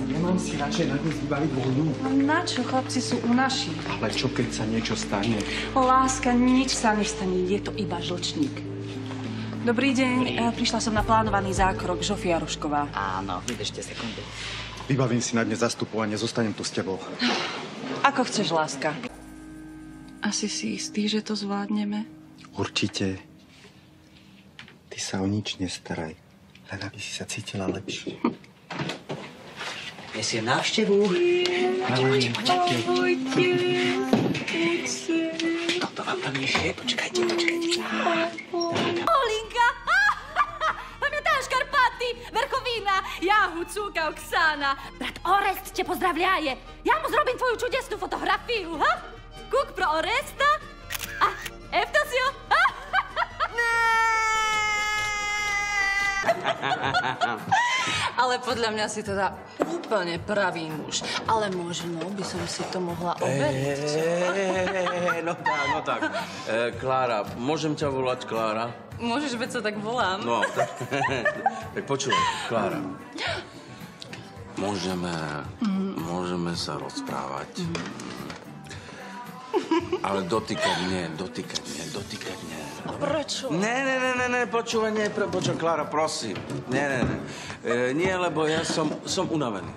Nemám si radšej na dnes vybaviť voľnu. No na čo? Chlapci sú u našich. Ale čo keď sa niečo stane? Láska, nič sa nestane. Je to iba žlčník. Dobrý deň. Prišla som na plánovaný zákrok. Žofia Rušková. Áno, vydržte sekundu. Vybavím si na dnes zastupovanie, zostanem tu s tebou. Ako chceš, láska. Asi si istý, že to zvládneme? Určite. Ty sa o nič nestaraj. Len aby si sa cítila lepšie. Nesiem návštevu. Ahojte. Toto vám tam ešte. Počkajte. Olinka! Pamiętasz Karpaty, Верховина, Jahу, Cuka, Oksana. Brat Orest cię pozdrawляє. Ja mu zrobię twoją czudesną fotografię, ha? Kuk pro Oresta? A, Eftasio? Ale podľa mňa si teda úplne pravý muž. Ale možno by som si to mohla overiť. No tak. Klára, môžem ťa volať Klára? Môžeš, veď sa tak volám. No, tak počúvaj, Klára. Môžeme sa rozprávať. Ale dotýkať nie. A prečo? Ne, počúvaj, Klára, prosím. Nie, lebo ja som unavený.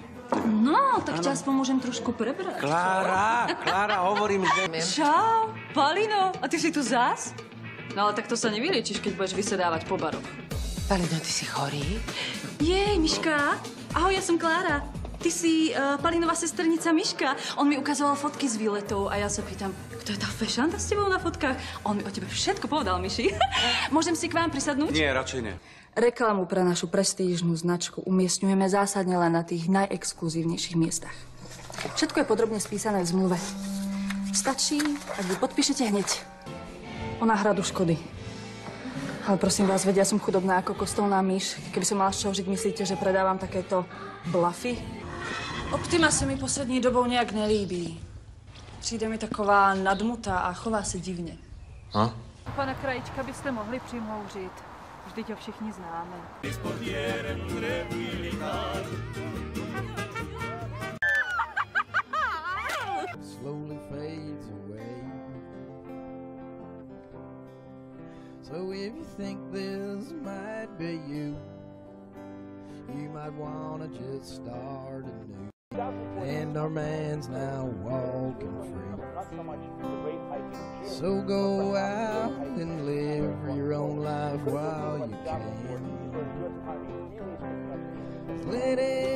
No, tak ťa aspoň môžem trošku prebrať. Klára, hovorím, že... Čau, Palino, a ty si tu zás? No ale tak to sa nevyliečiš, keď budeš vysedávať po baroch. Palino, ty si chorý? Jej, Miška. Ahoj, ja som Klára. Ty si Palinová sestrnica Miška. On mi ukazoval fotky z výletov a ja sa pýtam, kto je tá fešanta s tebou na fotkách? On mi o tebe všetko povedal, Miši. Môžem si k vám prisadnúť? Nie, radšej nie. Reklamu pre našu prestížnú značku umiestňujeme zásadne len na tých najexkluzívnejších miestach. Všetko je podrobne spísané v zmluve. Stačí, ak vy podpíšete hneď o náhradu škody. Ale prosím vás, veď ja som chudobná ako kostolná myš. Keby som mala z čoho žiť, myslíte, že predávam takéto blafy? Optima sa mi poslední dobou nejak nelíbí. Přijde mi taková nadmutá a chová se divně. Pana Krajíčka byste mohli přimhouřit. Vždyť ho všichni známe. Slowly fades away. So if you think this might be you, you might wanna just start anew. And our man's now walking free. So go out and live your own life while you can. Let it